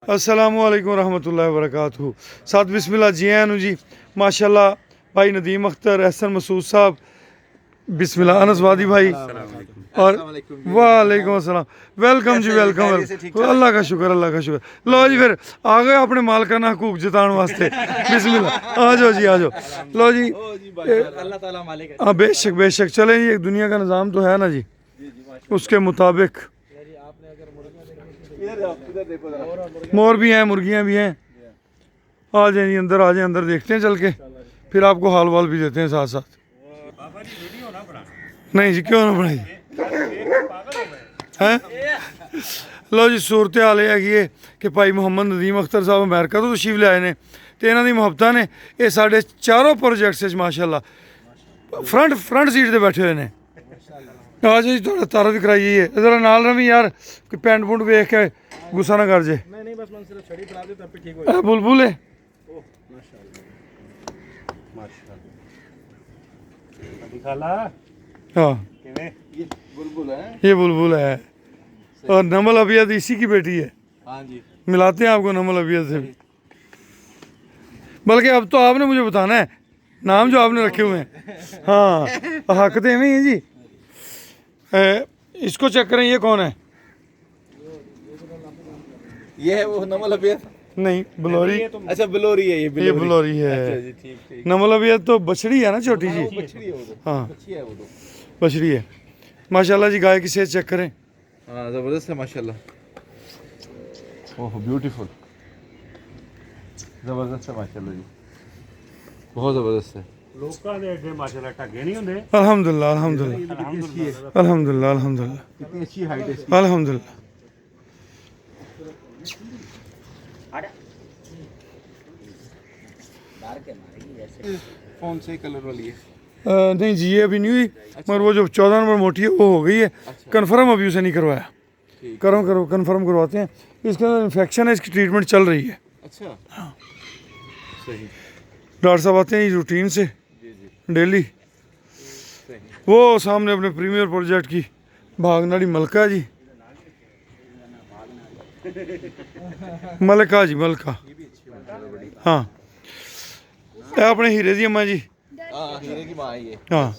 अस्सलामुअलैकुम रहमतुल्लाहि व बरकातहू। साथ बिस्मिल्लाह जी आनू जी माशाल्लाह भाई नदीम अख्तर, एहसन मसूद साहब, बिस्मिल्लाह अनस वादी भाई और वालेकुम अस्सलाम। वेलकम जी वेलकम। अल्लाह का शुक्र अल्लाह का शुक्र। लो जी फिर आ गए अपने मालकाना हकूक जताने वास्ते। बिस्मिल्लाह आ जाओ जी आ जाओ। लो जी हाँ बेशक बेशक। चलें जी, एक दुनिया का निज़ाम तो है ना जी, उसके मुताबिक मोर भी हैं, मुर्गियाँ भी हैं। आ जाए जी अंदर, आ जाए अंदर, देखते हैं चल के, फिर आपको हाल वाल भी देते हैं साथ साथ। नहीं जी क्यों ना बनाई हैं। लो जी सूरत हाल है कि भाई मोहम्मद नदीम अख्तर साहब अमेरिका तो तशरीफ ले आए ने, तो इन्हों की मुहब्बत ने ये साढ़े चारों प्रोजेक्ट्स माशाल्लाह फ्रंट सीट पर बैठे हुए हैं। आज जी थोड़ा तारा भी कराई है जरा नाल रवी यार, कि पेंट पुंट वेख के गुस्सा ना कर जे। बुलबुल है हाँ ये बुलबुल है और नमल अबियत इसी की बेटी है। मिलाते हैं आपको नमल अबियत से भी, बल्कि अब तो आपने मुझे बताना है नाम जो आपने रखे हुए हैं। हाँ हक तो एवं ही है जी। इसको चेक करें, ये कौन है? ये है वो नमल अबियत? नहीं बलोरी। अच्छा बलोरी है, ये बलोरी है। अच्छा जी, ठीक ठीक। नमल अबियत तो बछड़ी है ना, छोटी जी। बछड़ी है वो तो। हाँ बछड़ी है वो तो। बछड़ी है माशाल्लाह जी। गाय की सेहत चेक करें। हाँ जबरदस्त है माशाल्लाह। ओह ब्यूटीफुल, जबरदस्त है माशाल्लाह जी, बहुत जबरदस्त है। अल्हम्दुलिल्लाह अल्हम्दुलिल्लाह अल्हम्दुलिल्लाह अल्हम्दुलिल्लाह कितनी अच्छी हाइट है इसकी। अल्हम्दुलिल्लाह। कौन से कलर वाली है? नहीं जी ये अभी नहीं हुई, मगर वो जो 14 नंबर मोटी है वो हो गई है। कन्फर्म अभी उसे नहीं करवाया, करो कन्फर्म करवाते हैं। इसके अंदर इन्फेक्शन है, इसकी ट्रीटमेंट चल रही है। अच्छा सही। डॉक्टर साहब आते हैं रूटीन से डेली। वो सामने अपने प्रीमियर प्रोजेक्ट की भागनाड़ी मलका जी, मलका जी मलका। हाँ ये अपने हीरे दी अम्मा जी। हाँ हीरे की माँ है ये। हाँ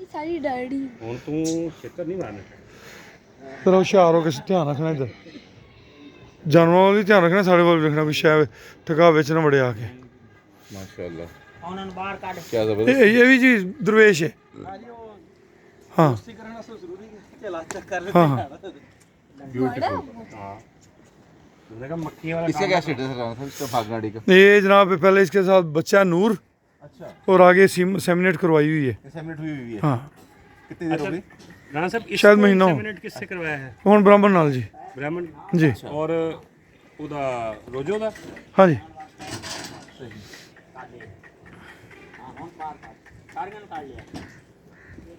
सारी डैडी जरा होशियार हो के ध्यान रखना, इधर जानवरों वाली ध्यान रखना, साढ़े वाल रखना, कोई शायद ठका बेच ना बड़े आके। माशाल्लाह क्या जबरदस्त। ये भी जी दरवेश है। हाँ हाँ हाँ इसका क्या स्टेटस रहा था इसका भागनाड़ी का? ये जनाब पहले इसके साथ बच्चा नूर अच्छा और आगे सेमिनेट करवाई हुई है। सेमिनेट हुई है। हाँ कितनी देर हो गई? राणा साहब शायद महीना हो। मिनट किससे करवाया है? कौन ब्राह्मण नाल जी? ब्राह्मण जी और ਉਹਦਾ रोजो ਦਾ हाँ जी।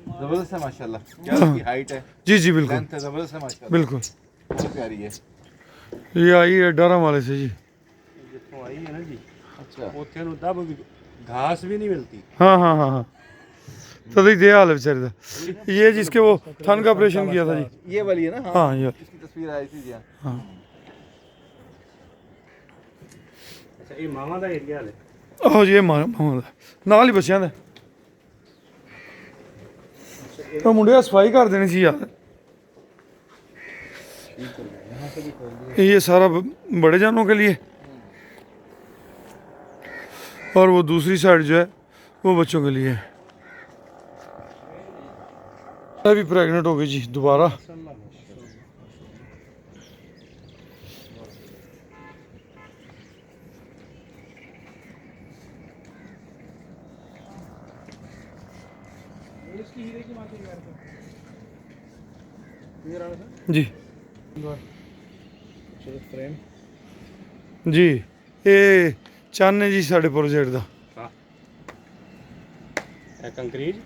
जबरदस्त है माशाल्लाह। क्या इसकी हाइट है, जी जी बिल्कुल लेंथ है, जबरदस्त है माशाल्लाह, बिल्कुल। बहुत प्यारी है। ये आई है डारा वाले से जी। ਜਿੱਥੋਂ ਆਈ ਹੈ ਨਾ ਜੀ, अच्छा ਉੱਥੇ ਨੂੰ ਦਬ ਵੀ घास भी नहीं मिलती। हाँ हाँ हाँ हाँ तभी दे हाल है बेचारे का। ये जिसके वो थन का ऑपरेशन किया था जी। ये वाली है ना? हाँ ये इसकी तस्वीर आई थी जी। हाँ ਅੱਛਾ ਇਹ ਮਾਵਾਂ ਦਾ ਏਰੀਆ ਹੈ। आहो जी ये मामला नाल ही बच्चों का। तो मुंडे सफाई कर देनी सी यार। ये सारा बड़े जानों के लिए और वो दूसरी साइड जो है वो बच्चों के लिए है। अभी प्रेग्नेंट हो गई जी दोबारा। जी जी ये चन्न है जी साढ़े प्रोजेक्ट का। ਇਹ ਕੰਕਰੀਟ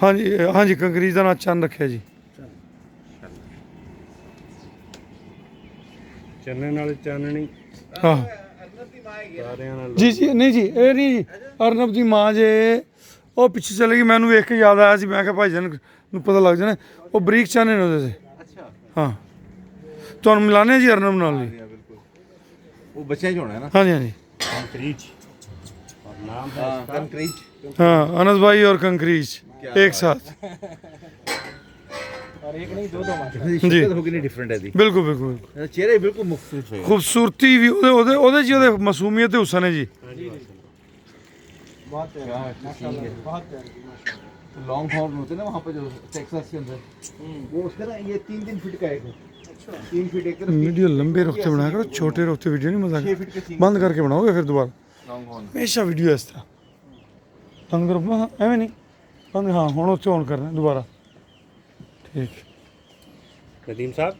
हाँ जी कंकरीज का नाम चन्न रखा जी। ਚੰਨੇ ਨਾਲ ਚਾਨਣੀ हाँ ਸਾਰਿਆਂ ਨਾਲ जी जी नहीं जी ये नहीं जी अरनब की माँ जे वो पिछे चले गई। मैनू वेख के याद आया मैं भाई जान पता लग जाना वो बरीक चाने ने ਉਹਦੇ से। अच्छा हाँ तो ਤੁਹਾਨੂੰ ਮਿਲਾਨੇ ਜੀ ਅਰਨਬ ਨਾਲ ਜੀ। बिल्कुल वो बच्चे ही होना है ना। हाँ जी हाँ जी कंक्रीज और नाम है हाँ कंक्रीट। हाँ, अनस भाई और कंक्रीज एक साथ और एक नहीं दो दो जी। शक्ल होगी नहीं डिफरेंट है दी। बिल्कुल बिल्कुल बिल्कुल। चेहरे बिल्कुल मुख्तलिफ है। खूबसूरती भी ਉਹਦੇ ਜੀ ਉਹਦੇ ਮਾਸੂਮੀਅਤ ਤੇ ਹੁਸਨ है जी। बहुत प्यारे बहुत प्यारे। लॉन्ग हॉर्न होते हैं ना वहाँ पे जो टेक्सास के अंदर वो उसका ना ये 3 फीट का एक है। 3 फीट एक तरफ वीडियो लंबे रुखते बनाया करो, छोटे रुखते वीडियो नहीं मजा 6 फीट के 3 बंद करके बनाओगे फिर दोबारा लॉन्ग हॉर्न। हमेशा वीडियो इस तरह बंद करो। हाँ एवं नहीं बंद। हाँ हुण उत्थे ऑन करना दोबारा ठीक। नदीम साहब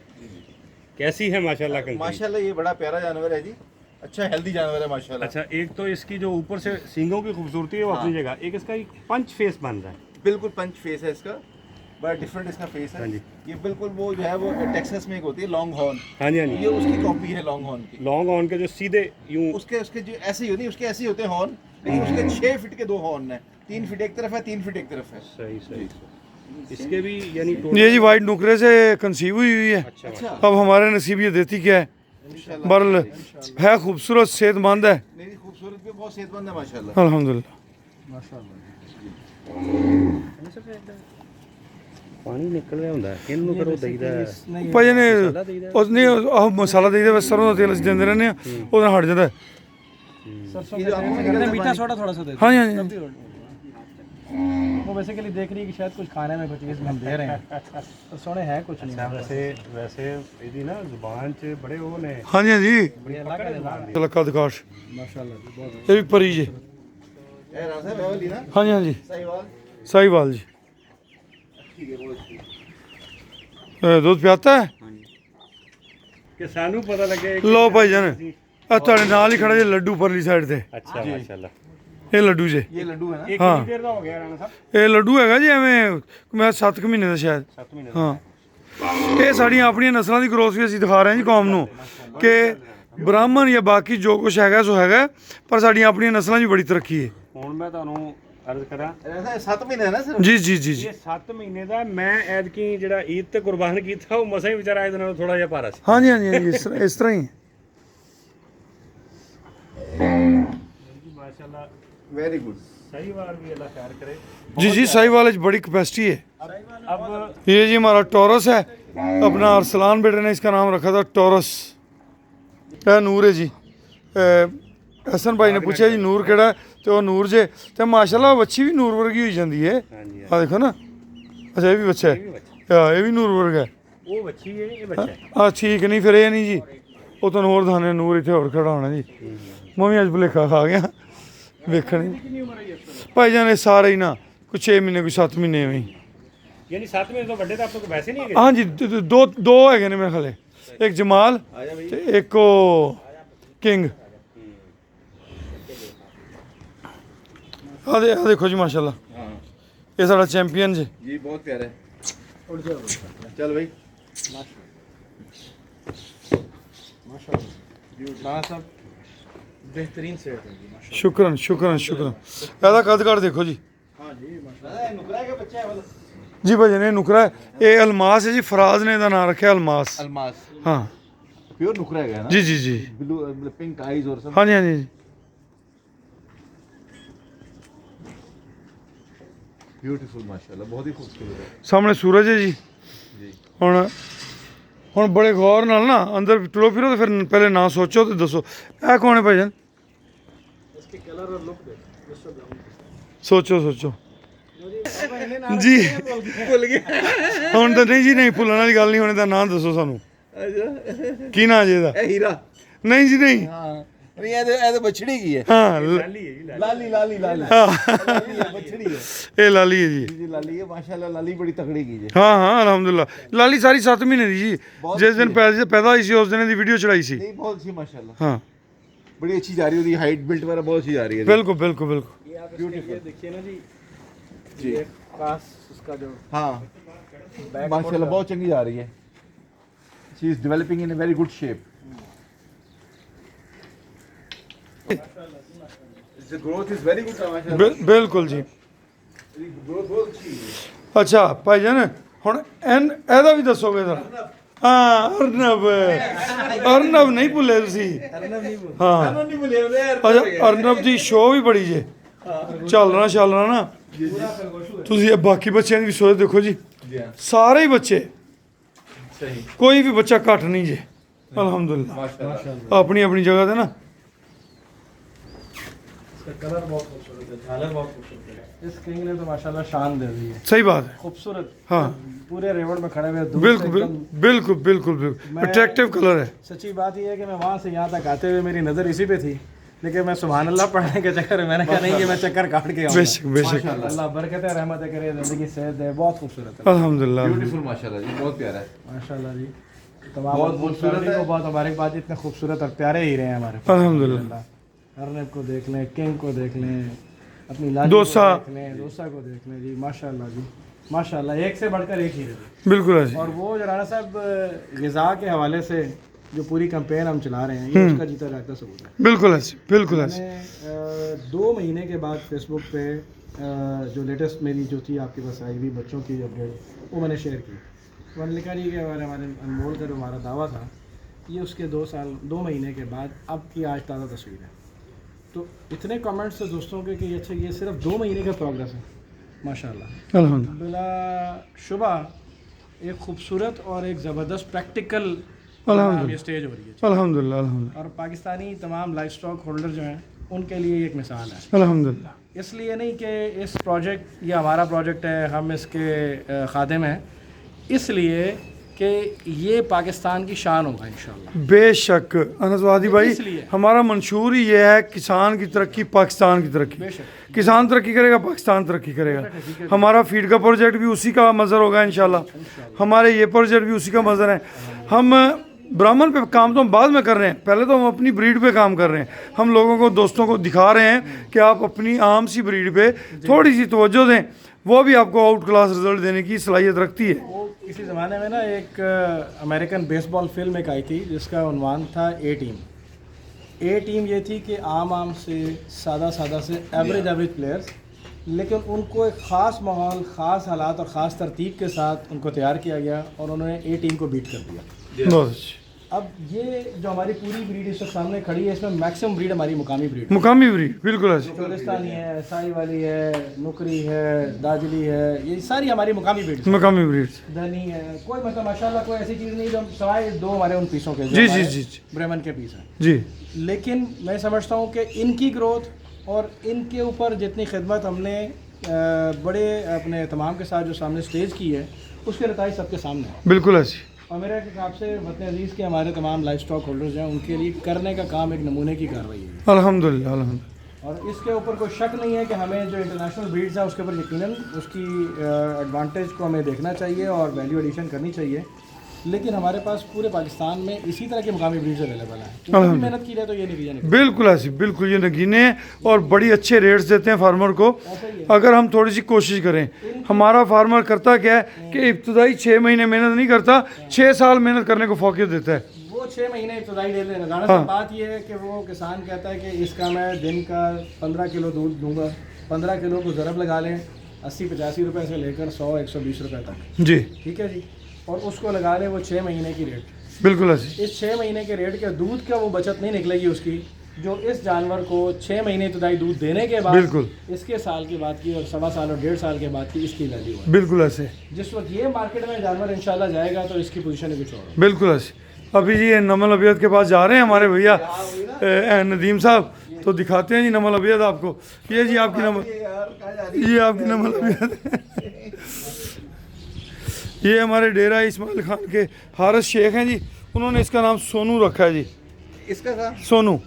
कैसी है माशाल्लाह कंक्रीज? माशाल्लाह ये बड़ा प्यारा जानवर है जी। अच्छा हेल्दी जानवर है माशाल्लाह। अच्छा एक तो इसकी जो ऊपर से सींगों की खूबसूरती है वो अपनी जगह, एक इसका एक पंच फेस बन रहा है। बिल्कुल पंच फेस है इसका, बड़ा डिफरेंट इसका फेस है। हाँ जी। ये बिल्कुल वो जो है वो टेक्सास में एक होती है लॉन्ग हॉर्न, हाँ जी हाँ ये जी। उसकी कॉपी है लॉन्ग हॉर्न की। लॉन्ग ऑन के जो सीधे यूं उसके उसके जो ऐसे ही होती है, उसके ऐसे ही होते हैं हॉर्न, लेकिन उसके 6 फीट के 2 हॉर्न है। 3 फीट एक तरफ है, 3 फीट एक तरफ है। सही सही। इसके भी यानी ये जी वाइट नुकरे से कंसीव हुई हुई है। अच्छा अच्छा अब हमारे नसीब ये देती क्या है। इंशाल्लाह। बरल है खूबसूरत, सेहतमंद है मेरी खूबसूरत भी बहुत सेहतमंद है माशाल्लाह। अल्हम्दुलिल्लाह। पानी निकल रहा ਹੁੰਦਾ ਇਹਨੂੰ ਕਰੋ ਦਈਦਾ ਭਾਜੀ ਨੇ ਉਸ ਨੇ ਆਹ ਮਸਾਲਾ ਦੇਈਦਾ ਬਸ ਸਰੋਂ ਦਾ ਤੇਲ ਅਸੀਂ ਦਿੰਦੇ ਰਹਿੰਦੇ ਆ, ਉਹਦੇ ਨਾਲ ਹਟ ਜਾਂਦਾ ਹੈ। ये जो आपको कहते हैं मीठा सोडा थोड़ा सा दे हाँ जी हाँ जी, हाँ जी। वो बेसिकली देख रही है कि शायद कुछ खाने में कुछ चीज़ हम दे रहे हैं तो सोने है कुछ नहीं ਵੈਸੇ ਵੈਸੇ ਇਹਦੀ ਨਾ ਜ਼ੁਬਾਨ 'ਚ ਬੜੇ ਉਹ ਨੇ हाँ जी हाँ जी ये अल्लाह का निज़ाम है लक्का दिकाश माशाल्लाह जी बहुत ये भी परी जी। ए राम साहब है वाली ना हाँ जी हाँ जी साहिवाल। साहिवाल जी। ठीक है बहुत अच्छी। दूध पियाता है। ਕਿ ਸਾਨੂੰ ਪਤਾ ਲੱਗੇ लो भाई जान ਆ ਤੁਹਾਡੇ ਨਾਲ ਹੀ ਖੜਾ ਜੇ ਲੱਡੂ ਪਰਲੀ ਸਾਈਡ ਤੇ, ਅੱਛਾ ਮਾਸ਼ਾਅੱਲਾ। ਇਹ ਲੱਡੂ ਜੇ। ये लड्डू है ना। ਇਹ ਹਾਂ। ਕਿੰਨੀ ਦੇਰ ਦਾ ਹੋ ਗਿਆ ਰਾਣਾ ਸਾਹਿਬ? ਇਹ ਲੱਡੂ ਹੈਗਾ ਜੀ ਐਵੇਂ ਮੈਂ 7 ਮਹੀਨੇ ਦਾ ਸ਼ਾਇਦ। 7 ਮਹੀਨੇ ਹਾਂ ਇਹ ਸਾਡੀਆਂ ਆਪਣੀਆਂ ਨਸਲਾਂ ਦੀ ਗਰੋਥ ਵੀ ਅਸੀਂ ਦਿਖਾ ਰਹੇ ਹਾਂ ਜੀ ਕੌਮ ਨੂੰ ਕਿ ਬ੍ਰਾਹਮਣ ਜਾਂ ਬਾਕੀ ਜੋ ਕੁਝ ਹੈਗਾ ਸੋ ਹੈਗਾ, ਪਰ ਸਾਡੀਆਂ ਆਪਣੀਆਂ ਨਸਲਾਂ 'ਚ ਬੜੀ ਤਰੱਕੀ ਹੈ। ਹੁਣ ਮੈਂ ਤੁਹਾਨੂੰ ਅਰਜ਼ ਕਰਾਂ ऐसा 7 महीने है ना सर। ਜੀ ਜੀ ਜੀ ਜੀ। ਇਹ 7 ਮਹੀਨੇ ਦਾ ਮੈਂ ਐਤਕੀ ਜਿਹੜਾ ਈਦ ਤੇ ਕੁਰਬਾਨ ਕੀਤਾ ਉਹ ਮਸਾਂ ਹੀ ਵਿਚਾਰਾ ਇਹਦੇ ਨਾਲੋਂ ਥੋੜਾ ਜਿਹਾ ਭਾਰਾ ਸੀ। ਹਾਂਜੀ ਹਾਂਜੀ ਹਾਂਜੀ ਇਸ ਤਰ੍ਹਾਂ ਹੀ। ਮਾਸ਼ਾਅੱਲਾ वेरी गुड। सही बार भी अल्लाह खैर करे। जी जी साहिवाल में बड़ी कैपेसिटी है। अब ये जी हमारा टॉरस है, अपना अरसलान बेटे ने इसका नाम रखा था टॉरस। यह नूर है जी। हसन भाई ने पूछा जी नूर केड़ा, तो वो नूर जे तो माशाल्लाह बच्ची भी नूर वर्गी हो जाती है। हाँ जी हाँ देखो ना, अच्छा ये भी बच्चा है, ये भी नूर वर्ग है। वो बच्ची है ये बच्चा है। हाँ ठीक नहीं फिर ये नहीं जी, वो तो होर दाने नूर इतने होर खड़ा होना जी। मैं भी अज भुलेखा खा गया वेखने। भाई जान सारे ही ना कुछ 6 महीने कुछ 7 महीने में ही। यानी 7 महीने तो बड़े तो आप लोग वैसे नहीं है? हाँ जी दो है मेरे ख्याल, एक जमाल ते एक ओ किंग। आ देखो जी माशाल्लाह हाँ ये साड़ा चैंपियन जी। जी बहुत प्यारा है। चल भाई राणा साहब बेहतरीन सेहत है जी माशाल्लाह। शुक्रन शुक्रन शुक्रन। ਇਹਦਾ ਕੱਦ ਕਾਠ ਦੇਖੋ ਜੀ। हाँ जी नुकरा का बच्चा है वाला। ਜੀ ਭਾਜੀ ਨੇ ਨੁਕਰਾ ਹੈ, ਇਹ ਅਲਮਾਸ ਹੈ ਜੀ, ਫਰਾਜ਼ ਨੇ ਇਹਦਾ ਨਾਮ ਰੱਖਿਆ ਅਲਮਾਸ। अलमास हाँ प्योर नुकरा है ना। जी जी जी। ब्लू पिंक आईज और सब। हाँ जी हाँ जी। ब्यूटीफुल माशाल्लाह बहुत ही खूबसूरत है। ਸਾਹਮਣੇ ਸੂਰਜ ਹੈ ਜੀ। जी ਹੁਣ ਬੜੇ ਗੌਰ ਨਾਲ ਨਾ ਅੰਦਰ ਟੁਰੋ ਫਿਰੋ ਤੇ ਫਿਰ ਪਹਿਲੇ ਨਾਂ ਸੋਚੋ ਤੇ ਦੱਸੋ ਇਹ ਕੌਣ ਹੈ ਭਾਈਜਾਨ। इसके कलर और लुक ਸੋਚੋ ਸੋਚੋ ਜੀ। भूल गया। ਹੁਣ ਤਾਂ ਨਹੀਂ ਜੀ, ਨਹੀਂ ਭੁੱਲਣ ਵਾਲੀ ਗੱਲ ਨਹੀਂ, ਹੁਣ ਇਹਦਾ ਨਾਂ ਦੱਸੋ ਸਾਨੂੰ अच्छा ਕੀ ਨਾਂ ਜੀ ਇਹਦਾ। ए हीरा। ਨਹੀਂ ਜੀ ਨਹੀਂ। हाँ नहीं ये तो बछड़ी की है। ਹਾਂ लाली है जी लाली। लाली लाली लाली ਹਾਂ लाली है, बछड़ी है। ਇਹ ਲਾਲੀ ਹੈ ਜੀ। जी लाली है माशाल्लाह, लाली बड़ी तगड़ी की है। ਹਾਂ ਹਾਂ ਅਲਹਮਦੁਲਿਲਾ। ਲਾਲੀ ਸਾਰੀ 7 ਮਹੀਨੇ ਦੀ ਜੀ, ਜਿਸ ਦਿਨ ਪੈਦਾ ਹੋਈ ਸੀ ਉਸ ਦਿਨ ਦੀ ਵੀਡੀਓ ਚੜਾਈ ਸੀ। नहीं बहुत अच्छी माशाल्लाह, ਹਾਂ बड़ी अच्छी जा रही है। हाइट बिल्ट वगैरह बहुत अच्छी जा रही है। ਬਿਲਕੁਲ ਬਿਲकुल बिल्कुल। ये आप इसके ये देखिए ना जी जी ये कास उसका जो हाँ माशाल्लाह बहुत चंगी जा रही है। She is developing in a very good shape. The growth is very good माशाल्लाह। ਬਿਲਕੁਲ ਜੀ। ग्रोथ बहुत अच्छी है। ਅੱਛਾ ਭਾਈਜਾਨ ਹੁਣ ਇਹਦਾ ਵੀ ਦੱਸੋਗੇ ਜ਼ਰਾ हाँ अर्नब अर्नब नहीं भुले तुसी हाँ नहीं बोले यार अच्छा अर्नब दी शो भी बड़ी जे चल रहा ना तुसी ये बाकी बच्चों की भी सोच देखो जी सारे ही बच्चे सही कोई भी बच्चा घट नहीं जे अल्हम्दुलिल्लाह अपनी अपनी जगह ते ना इसका कलर बहुत खूबसूरत है, झालर बहुत खूबसूरत है। इस किंग ने तो माशाल्लाह शान दे दी है, सही बात है खूबसूरत। हाँ पूरे रेवड़ में खड़े हुए दूर से बिल्कुल एकदम- बिल्कुल बिल्कुल बिल्कुल मैं- अट्रैक्टिव कलर है सच्ची बात यह है कि मैं वहाँ से यहाँ तक आते हुए मेरी नज़र इसी पे थी, लेकिन मैं सुभान अल्लाह पढ़ने के चक्कर में मैंने कहा नहीं कि मैं चक्कर काट के आऊँगा। बेशक बेशक अल्लाह बरकत है, रहमत करे, ज़िंदगी सेहत दे, बहुत खूबसूरत है अल्हम्दुलिल्लाह ब्यूटीफुल माशाल्लाह जी बहुत प्यारा है माशाल्लाह जी। तमाम बहुत बहुत खूबसूरत है। को बहुत मुबारकबाद, इतने खूबसूरत और प्यारे ही रहे हैं हमारे पास। अल्हम्दुलिल्लाह अर्नब को देख लें, किंग को देख लें, अपनी लाली डोसा। को देख लें, डोसा को देख लें जी, माशाल्लाह जी माशाल्लाह, एक से बढ़कर एक ही रहे। बिल्कुल है जी और वो जो राणा साहब ग़िज़ा के हवाले से जो पूरी कैंपेन हम चला रहे हैं, ये उसका जीता जागता सबूत है। बिल्कुल है जी बिल्कुल है जी मैंने 2 महीने के बाद फेसबुक पे जो लेटेस्ट मेरी जो थी आपके पास आई हुई बच्चों की अपडेट वो मैंने शेयर की। तो मैंने लिखा नहीं कि हमारे अनमोल का जो हमारा दावा था, ये उसके 2 महीने के बाद अब की आज ताज़ा तस्वीर है। तो इतने कमेंट्स थे दोस्तों के कि अच्छा ये सिर्फ 2 महीने का प्रोग्रेस है माशाल्लाह। अल्हम्दुलिल्लाह बिला शुबा एक खूबसूरत और एक ज़बरदस्त प्रैक्टिकल अल्हम्दुलिल्लाह। ये स्टेज हो रही है, अल्हम्दुलिल्लाह अल्हम्दुलिल्लाह और पाकिस्तानी तमाम लाइफ स्टॉक होल्डर जो हैं उनके लिए एक मिसाल है। अल्हम्दुलिल्लाह इसलिए नहीं कि इस प्रोजेक्ट ये हमारा प्रोजेक्ट है, हम इसके खादिम हैं, इसलिए कि ये पाकिस्तान की शान होगा इंशाल्लाह। बेशक अनसवादी भाई इसलिए। हमारा मंशूर ही ये है किसान की तरक्की पाकिस्तान की तरक्की बेशक किसान तरक्की करेगा पाकिस्तान तरक्की करेगा हमारा फीड का प्रोजेक्ट भी उसी का मज़र होगा इंशाल्लाह हमारे ये प्रोजेक्ट भी उसी का मज़र है हम ब्राह्मण पे काम तो हम बाद में कर रहे हैं पहले तो हम अपनी ब्रीड पे काम कर रहे हैं हम लोगों को दोस्तों को दिखा रहे हैं कि आप अपनी आम सी ब्रीड पे थोड़ी सी तवज्जो दें वो भी आपको आउट क्लास रिजल्ट देने की सलाहियत रखती है वो इसी ज़माने में ना एक अमेरिकन बेसबॉल फिल्म एक आई थी जिसका उन्वान था ए टीम ये थी कि आम से सादा से एवरेज प्लेयर्स, लेकिन उनको एक ख़ास माहौल, ख़ास हालात और ख़ास तरतीब के साथ उनको तैयार किया गया और उन्होंने ए टीम को बीट कर दिया। बहुत अच्छी अब ये जो हमारी पूरी ब्रीड इस वक्त सामने खड़ी है, इसमें मैक्सिमम ब्रीड हमारी मुकामी ब्रीड है। मुकामी ब्रीड बिल्कुल अच्छी चोलिस्तानी है, साई वाली है, नुकरी है, दाजली है, ये सारी हमारी मुकामी ब्रीड है। मुकामी ब्रीड धनी है, कोई मतलब माशाल्लाह कोई ऐसी चीज़ नहीं जो सवाए 2 हमारे उन पीसों के जो जी, हमारे जी, जी। ब्राह्मण के पीस हैं। जी लेकिन मैं समझता हूँ कि इनकी ग्रोथ और इनके ऊपर जितनी खिदमत हमने बड़े अपने तमाम के साथ जो सामने स्टेज की है उसके नतीजे सबके सामने हैं। बिल्कुल अच्छी और मेरे हिसाब से वतन अजीज़ के हमारे तमाम लाइफ स्टॉक होल्डर्स हैं उनके लिए करने का काम एक नमूने की कार्रवाई है अल्हम्दुलिल्लाह अल्हम्दुलिल्लाह और इसके ऊपर कोई शक नहीं है कि हमें जो इंटरनेशनल ब्रीड्स हैं उसके ऊपर यकीनन उसकी एडवांटेज को हमें देखना चाहिए और वैल्यू एडिशन करनी चाहिए। लेकिन हमारे पास पूरे पाकिस्तान में इसी तरह की मुकामी ब्रीड्स अवेलेबल हैं, तो मेहनत की जाए तो ये नतीजा निकले। बिल्कुल ऐसी बिल्कुल ये नगीने हैं और बड़ी अच्छे रेट्स देते हैं फार्मर को ऐसा ही है। अगर हम थोड़ी सी कोशिश करें। हमारा फार्मर करता क्या है कि इब्तदाई 6 महीने मेहनत नहीं करता 6 साल मेहनत करने को फोकस देता है। वो 6 महीने इब्तदाई ले लेना। राणा साहब बात ये है कि वो किसान कहता है कि इसका मैं दिन का 15 किलो दूध दूंगा, 15 किलो को ज़रब लगा लें 80-85 रुपए से लेकर 100-120 रुपए तक, जी ठीक है जी, और उसको लगा लें वो 6 महीने की रेट। बिल्कुल ऐसी इस 6 महीने के रेट के दूध का वो बचत नहीं निकलेगी उसकी जो इस जानवर को 6 महीने इब्तदाई दूध देने के बाद बिल्कुल। इसके साल की बात की और 1.25 साल और 1.5 साल के बाद की इसकी वैल्यू है। बिल्कुल ऐसे जिस वक्त ये मार्केट में जानवर इंशाल्लाह जाएगा तो इसकी पोजीशन कुछ और है। बिल्कुल ऐसे अभी जी ये नमल अबियत के पास जा रहे हैं हमारे भैया नदीम साहब तो दिखाते हैं जी नमल अबियत आपको। ये जी आपकी नमल ये आपकी नमल अबियत ये हमारे डेरा इस्माइल खान के हारिस शेख हैं जी उन्होंने इसका नाम सोनू रखा है जी इसका था सोनू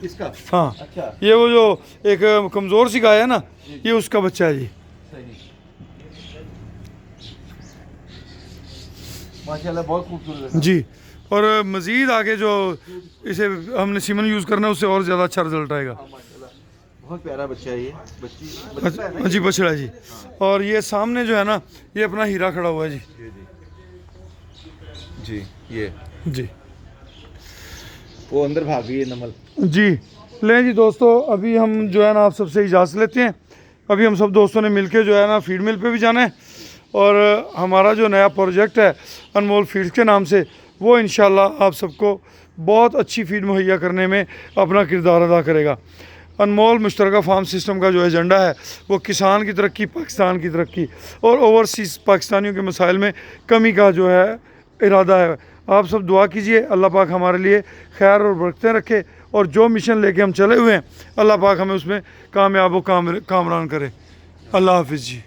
इसका हाँ अच्छा ये वो जो एक कमज़ोर सी गाय है ना ये उसका बच्चा है जी सही माशाल्लाह बहुत खूबसूरत है। जी और मज़ीद आगे जो इसे हमने सीमन यूज़ करना है उससे और ज़्यादा अच्छा रिजल्ट आएगा। माशाल्लाह बहुत प्यारा बच्चा है ये बच्चा है ना? जी बछड़ा है जी और ये सामने जो है ना ये अपना हीरा खड़ा हुआ है जी जी ये जी वो अंदर भाग गई है नमल। जी लें जी दोस्तों अभी हम जो है ना आप सबसे इजाज़त लेते हैं। अभी हम सब दोस्तों ने मिलके जो है ना फीड मिल पे भी जाना है और हमारा जो नया प्रोजेक्ट है अनमोल फीड्स के नाम से वो इंशाल्लाह आप सबको बहुत अच्छी फीड मुहैया करने में अपना किरदार अदा करेगा। अनमोल मुश्तरका फार्म सिस्टम का जो एजेंडा है वो किसान की तरक्की, पाकिस्तान की तरक्की और ओवरसीज़ पाकिस्तानियों के मसाइल में कमी का जो है इरादा है। आप सब दुआ कीजिए, अल्लाह पाक हमारे लिए खैर और बरकतें रखे और जो मिशन लेके हम चले हुए हैं अल्लाह पाक हमें उसमें कामयाब व कामरान करे। अल्लाह हाफिज़ जी।